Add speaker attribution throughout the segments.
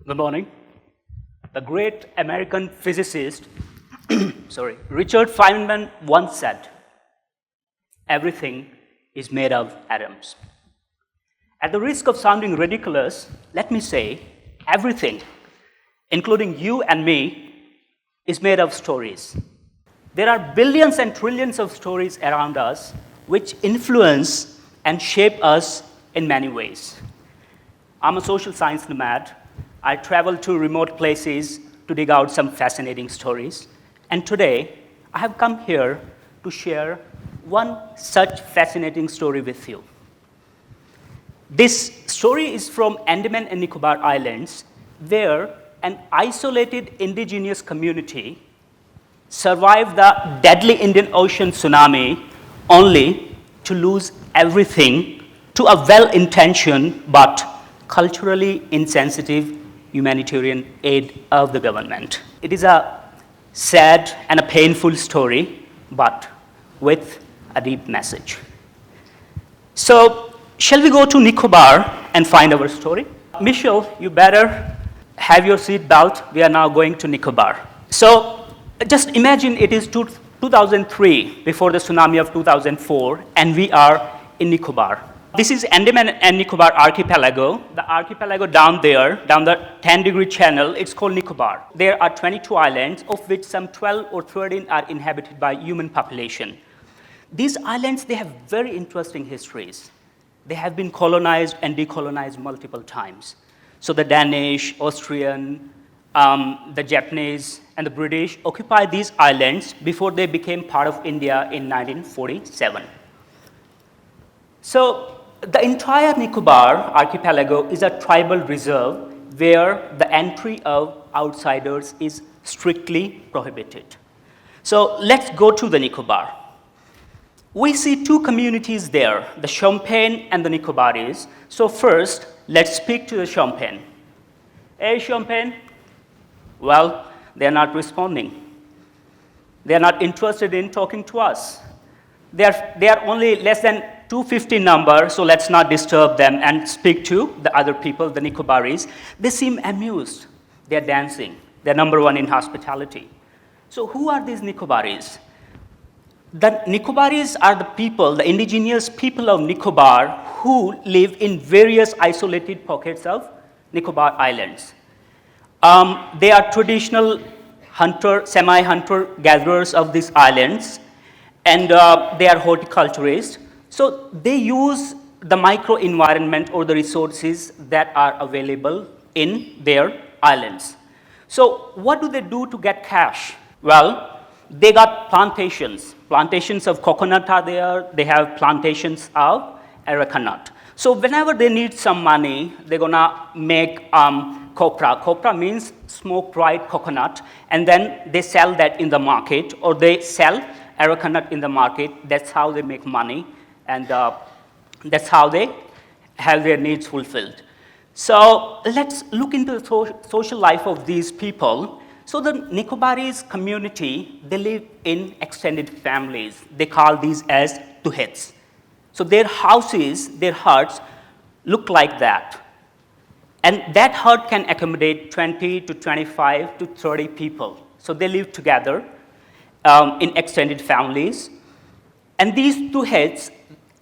Speaker 1: Good morning. The great American physicist, Richard Feynman once said, everything is made of atoms. At the risk of sounding ridiculous, let me say, everything, including you and me, is made of stories. There are billions and trillions of stories around us which influence and shape us in many ways. I'm a social science nomad. I travel to remote places to dig out some fascinating stories. And today, I have come here to share one such fascinating story with you. This story is from Andaman and Nicobar Islands, where an isolated indigenous community survived the deadly Indian Ocean tsunami only to lose everything to a well-intentioned but culturally insensitive humanitarian aid of the government. It is a sad and a painful story, but with a deep message. So, shall we go to Nicobar and find our story? Michelle, you better have your seat belt. We are now going to Nicobar. So, just imagine it is 2003, before the tsunami of 2004, and we are in Nicobar. This is Andaman and Nicobar archipelago. The archipelago down there, down the 10-degree channel, it's called Nicobar. There are 22 islands, of which some 12 or 13 are inhabited by human population. These islands, they have very interesting histories. They have been colonized and decolonized multiple times. So the Danish, Austrian, the Japanese, and the British occupied these islands before they became part of India in 1947. So the entire Nicobar archipelago is a tribal reserve where the entry of outsiders is strictly prohibited. So let's go to the Nicobar. We see two communities there, the Champagne and the Nicobarese. So first, let's speak to the Champagne. Hey, Champagne. Well, they're not responding. They're not interested in talking to us. They are only less than 250 number, so let's not disturb them and speak to the other people, the Nicobarese. They seem amused. They're dancing. They're number one in hospitality. So who are these Nicobarese? The Nicobarese are the people, the indigenous people of Nicobar who live in various isolated pockets of Nicobar Islands. They are traditional semi-hunter gatherers of these islands, and they are horticulturists. So they use the microenvironment or the resources that are available in their islands. So what do they do to get cash? Well, they got plantations. Plantations of coconut are there. They have plantations of areca nut. So whenever they need some money, they're gonna make copra. Copra means smoke-dried coconut, and then they sell that in the market, or they sell areca nut in the market. That's how they make money, and that's how they have their needs fulfilled. So let's look into the social life of these people. So the Nicobarese community, they live in extended families. They call these as tuhets. So their houses, their huts, look like that. And that hut can accommodate 20 to 25 to 30 people. So they live together in extended families. And these tuhets,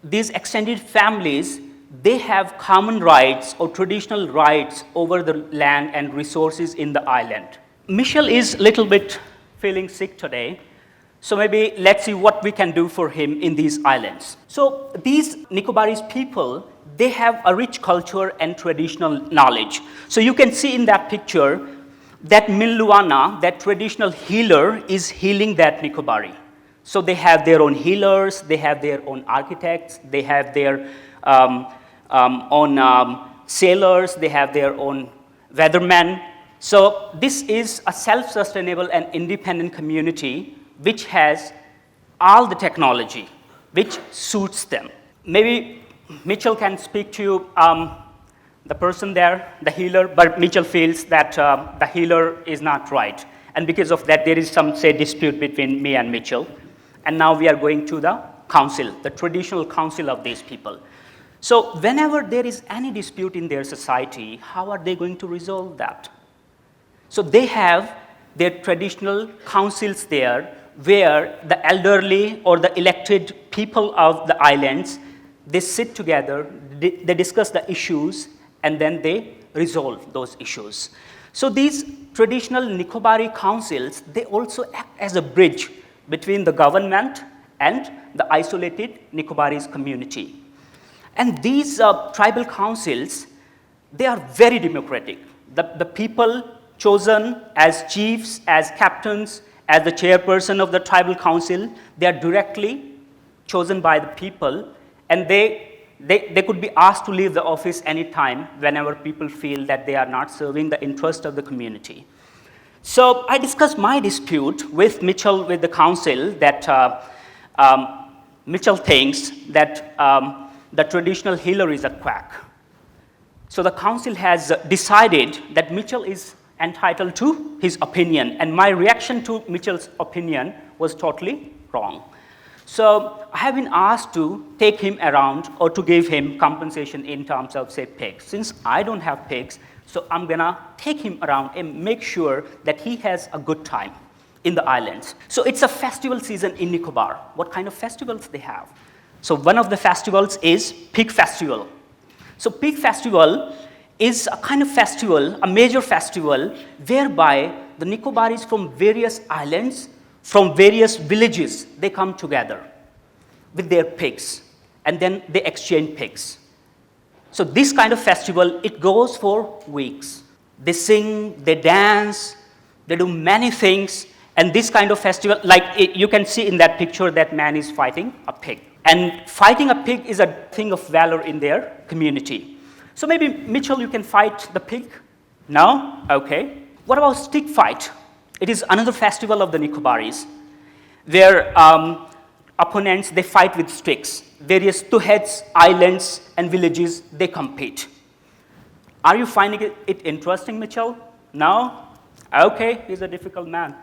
Speaker 1: these extended families, they have common rights or traditional rights over the land and resources in the island. Michel is a little bit feeling sick today, so maybe let's see what we can do for him in these islands. So these Nicobarese people, they have a rich culture and traditional knowledge. So you can see in that picture that Milluana, that traditional healer, is healing that Nicobarese. So they have their own healers, they have their own architects, they have their own sailors, they have their own weathermen. So this is a self-sustainable and independent community which has all the technology which suits them. Maybe Mitchell can speak to the person there, the healer, but Mitchell feels that the healer is not right. And because of that, there is some, say, dispute between me and Mitchell. And now we are going to the council, the traditional council of these people. So whenever there is any dispute in their society, how are they going to resolve that? So they have their traditional councils there where the elderly or the elected people of the islands, they sit together, they discuss the issues, and then they resolve those issues. So these traditional Nicobarese councils, they also act as a bridge between the government and the isolated Nicobarese community. And these tribal councils, they are very democratic. The people chosen as chiefs, as captains, as the chairperson of the tribal council, they are directly chosen by the people, and they could be asked to leave the office anytime whenever people feel that they are not serving the interest of the community. So I discussed my dispute with Mitchell, with the council, that Mitchell thinks that the traditional healer is a quack. So the council has decided that Mitchell is entitled to his opinion, and my reaction to Mitchell's opinion was totally wrong. So I have been asked to take him around or to give him compensation in terms of, say, pigs. Since I don't have pigs, so I'm gonna take him around and make sure that he has a good time in the islands. So it's a festival season in Nicobar. What kind of festivals they have? So one of the festivals is Pig Festival. So Pig Festival is a kind of festival, a major festival, whereby the Nicobarees from various islands, from various villages, they come together with their pigs, and then they exchange pigs. So this kind of festival, it goes for weeks. They sing, they dance, they do many things, and this kind of festival, like you can see in that picture, that man is fighting a pig. And fighting a pig is a thing of valor in their community. So maybe, Mitchell, you can fight the pig? No? Okay. What about stick fight? It is another festival of the Nicobarees, where opponents, they fight with sticks. Various two-heads, islands, and villages, they compete. Are you finding it interesting, Mitchell? No? Okay, he's a difficult man.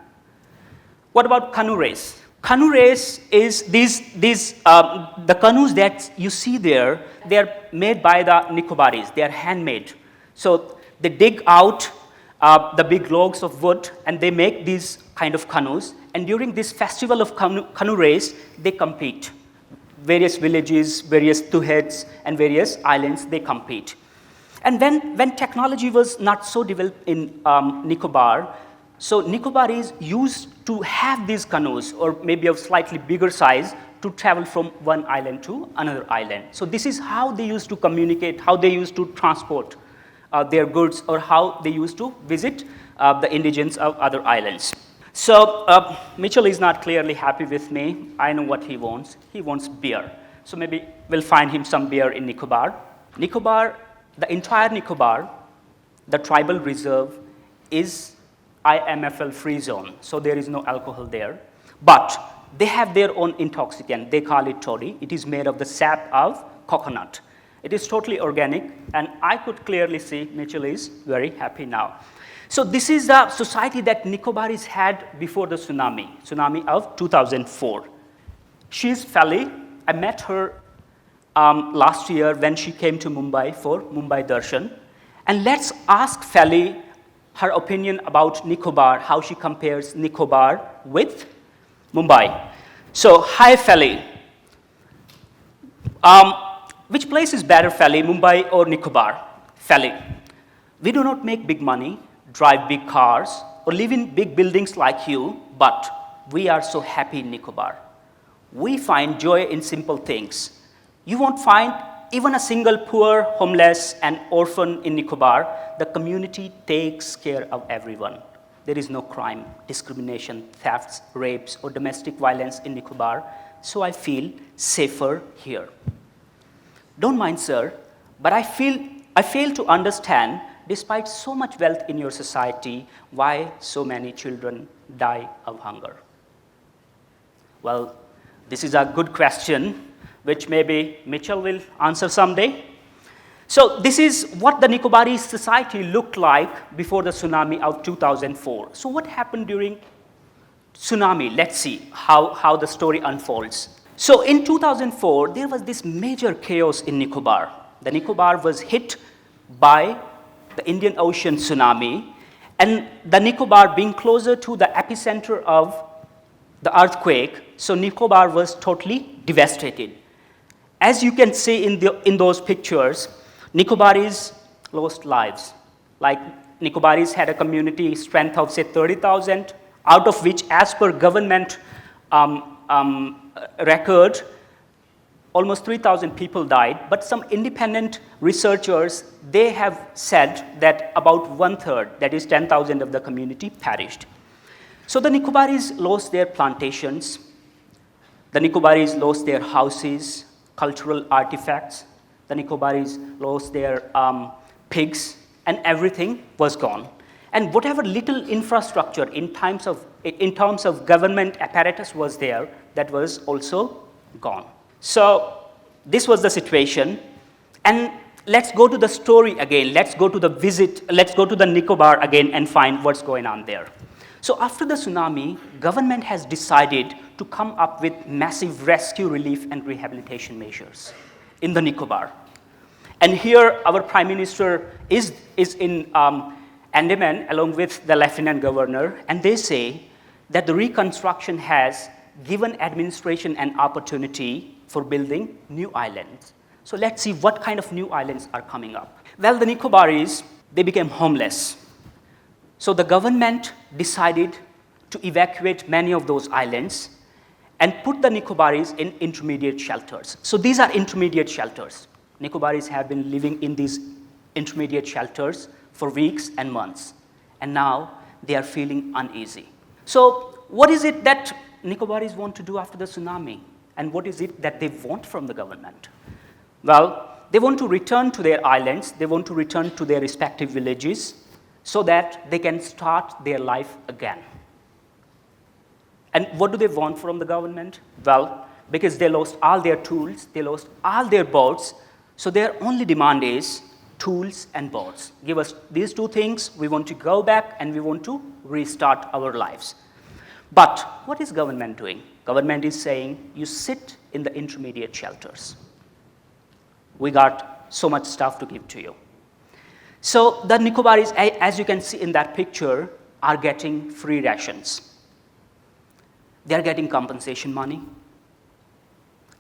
Speaker 1: What about canoe race? Canoe race is the canoes that you see there, they are made by the Nicobarees. They are handmade. So they dig out the big logs of wood, and they make these kind of canoes. And during this festival of canoe race, they compete. Various villages, various two-heads, and various islands, they compete. And when technology was not so developed in Nicobar, so Nicobarees used to have these canoes, or maybe of slightly bigger size, to travel from one island to another island. So this is how they used to communicate, how they used to transport their goods, or how they used to visit the indigents of other islands. So Mitchell is not clearly happy with me. I know what he wants. He wants beer. So maybe we'll find him some beer in Nicobar. Nicobar, the entire Nicobar, the tribal reserve, is IMFL free zone, so there is no alcohol there. But they have their own intoxicant. They call it toddy. It is made of the sap of coconut. It is totally organic, and I could clearly see Mitchell is very happy now. So this is the society that Nicobarees had before the tsunami of 2004. She is Fali. I met her last year when she came to Mumbai for Mumbai Darshan. And let's ask Fali her opinion about Nicobar, how she compares Nicobar with Mumbai. So, hi Fali. Which place is better, Fali, Mumbai or Nicobar? Fali, we do not make big money, drive big cars, or live in big buildings like you, but we are so happy in Nicobar. We find joy in simple things. You won't find even a single poor, homeless, and orphan in Nicobar. The community takes care of everyone. There is no crime, discrimination, thefts, rapes, or domestic violence in Nicobar, so I feel safer here. Don't mind, sir, but I fail to understand, despite so much wealth in your society, why so many children die of hunger. Well, this is a good question, which maybe Mitchell will answer someday. So this is what the Nicobarese society looked like before the tsunami of 2004. So what happened during tsunami? Let's see how the story unfolds. So in 2004, there was this major chaos in Nicobar. The Nicobar was hit by the Indian Ocean tsunami, And the Nicobar being closer to the epicenter of the earthquake, so Nicobar was totally devastated. As you can see in those pictures, Nicobarese lost lives. Like Nicobarese had a community strength of say 30,000, out of which as per government record, almost 3,000 people died, but some independent researchers, they have said that about 1/3, that is 10,000 of the community perished. So the Nicobarese lost their plantations, the Nicobarese lost their houses, cultural artifacts, the Nicobarese lost their pigs, and everything was gone. And whatever little infrastructure in terms of government apparatus was there, that was also gone. So this was the situation. And let's go to the story again. Let's go to the Nicobar again and find what's going on there. So after the tsunami, government has decided to come up with massive rescue, relief, and rehabilitation measures in the Nicobar. And here our Prime Minister is in Andaman along with the Lieutenant Governor, and they say that the reconstruction has given administration an opportunity for building new islands. So let's see what kind of new islands are coming up. Well, the Nicobarese, they became homeless. So the government decided to evacuate many of those islands and put the Nicobarese in intermediate shelters. So these are intermediate shelters. Nicobarese have been living in these intermediate shelters for weeks and months, and now they are feeling uneasy. So what is it that Nicobarese want to do after the tsunami, and what is it that they want from the government? Well, they want to return to their islands, they want to return to their respective villages so that they can start their life again. And what do they want from the government? Well, because they lost all their tools, they lost all their boats, so their only demand is tools and boats. Give us these two things, we want to go back and we want to restart our lives. But what is government doing? Government is saying, you sit in the intermediate shelters. We got so much stuff to give to you. So the Nicobarese, as you can see in that picture, are getting free rations. They are getting compensation money.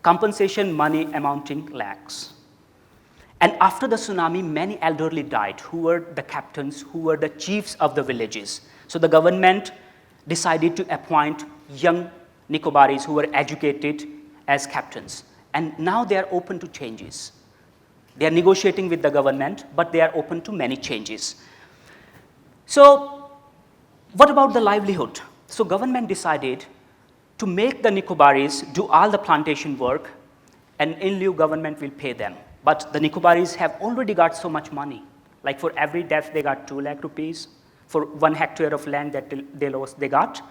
Speaker 1: Compensation money amounting lakhs. And after the tsunami, many elderly died, who were the captains, who were the chiefs of the villages. So the government decided to appoint young Nicobarese who were educated as captains. And now they are open to changes. They are negotiating with the government, but they are open to many changes. So what about the livelihood? So government decided to make the Nicobarese do all the plantation work, and in lieu government will pay them. But the Nicobarese have already got so much money. Like for every death, they got 2 lakh rupees. For 1 hectare of land that they lost, they got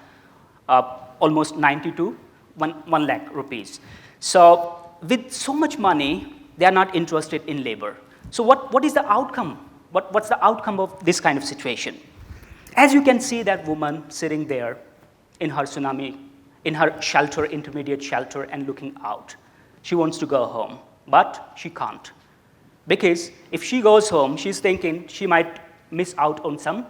Speaker 1: almost 90 to 1 lakh rupees. So with so much money, they are not interested in labor. So what is the outcome? What's the outcome of this kind of situation? As you can see that woman sitting there in her shelter, intermediate shelter, and looking out. She wants to go home, but she can't. Because if she goes home, she's thinking she might miss out on some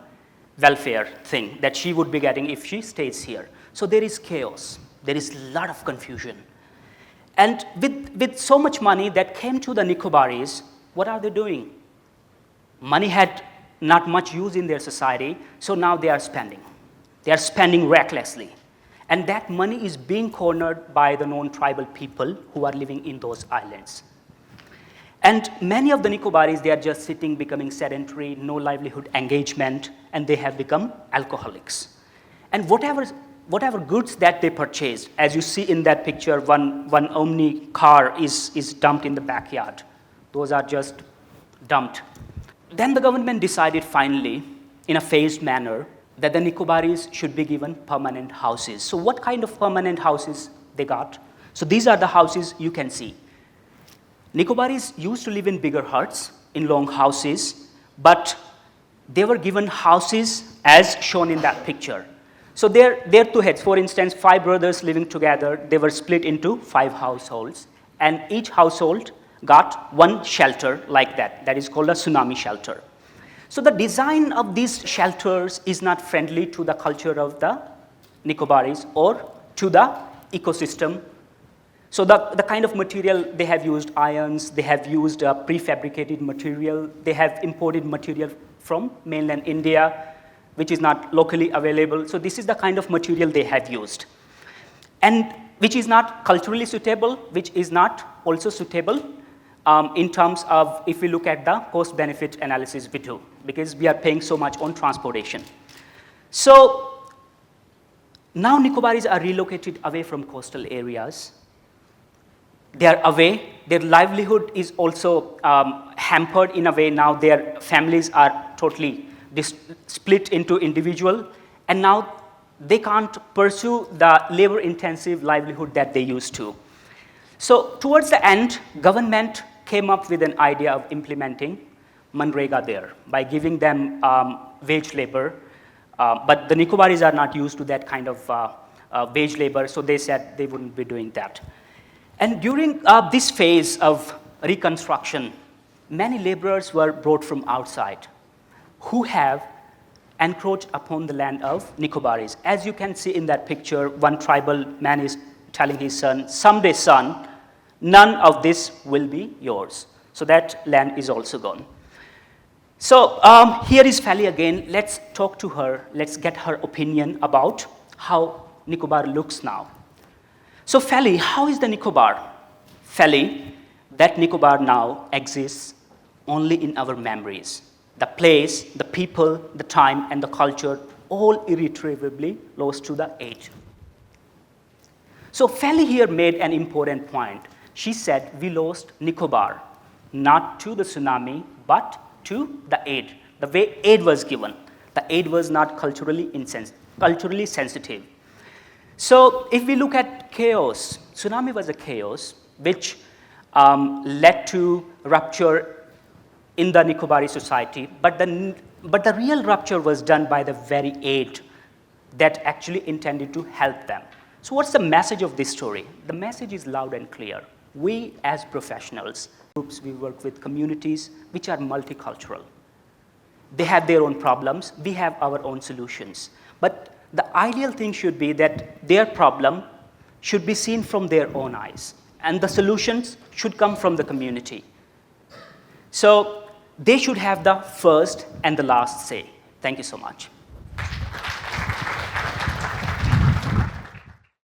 Speaker 1: welfare thing that she would be getting if she stays here. So there is chaos. There is a lot of confusion. And with so much money that came to the Nicobarese, what are they doing? Money had not much use in their society, so now they are spending. They are spending recklessly. And that money is being cornered by the non-tribal people who are living in those islands. And many of the Nicobarese, they are just sitting, becoming sedentary, no livelihood engagement, and they have become alcoholics. And whatever goods that they purchased, as you see in that picture, one Omni car is dumped in the backyard. Those are just dumped. Then the government decided finally, in a phased manner, that the Nicobarese should be given permanent houses. So what kind of permanent houses they got? So these are the houses you can see. Nicobarese used to live in bigger huts, in long houses, but they were given houses as shown in that picture. So their two heads, for instance, 5 brothers living together, they were split into 5 households, and each household got one shelter like that. That is called a tsunami shelter. So the design of these shelters is not friendly to the culture of the Nicobarese or to the ecosystem. So the kind of material they have used, irons, they have used prefabricated material, they have imported material from mainland India, which is not locally available. So this is the kind of material they have used. And which is not culturally suitable, which is not also suitable in terms of if we look at the cost-benefit analysis we do, because we are paying so much on transportation. So now Nicobarese are relocated away from coastal areas. They are away. Their livelihood is also hampered in a way. Now their families are totally split into individual, and now they can't pursue the labor-intensive livelihood that they used to. So towards the end, government came up with an idea of implementing Manrega there by giving them wage labor, but the Nicobarese are not used to that kind of wage labor, so they said they wouldn't be doing that. And during this phase of reconstruction, many laborers were brought from outside who have encroached upon the land of Nicobarese. As you can see in that picture, one tribal man is telling his son, someday son, none of this will be yours. So that land is also gone. So here is Fally again. Let's talk to her. Let's get her opinion about how Nicobar looks now. So Fally, how is the Nicobar? Fally, that Nicobar now exists only in our memories. The place, the people, the time, and the culture, all irretrievably lost to the age. So Fally here made an important point. She said we lost Nicobar, not to the tsunami, but to the aid. The way aid was given. The aid was not culturally sensitive. So if we look at chaos, tsunami was a chaos which led to rupture in the Nicobarese society, but the real rupture was done by the very aid that actually intended to help them. So what's the message of this story? The message is loud and clear. We as professionals, groups, we work with communities which are multicultural. They have their own problems, we have our own solutions. But the ideal thing should be that their problem should be seen from their own eyes, and the solutions should come from the community. So they should have the first and the last say. Thank you so much.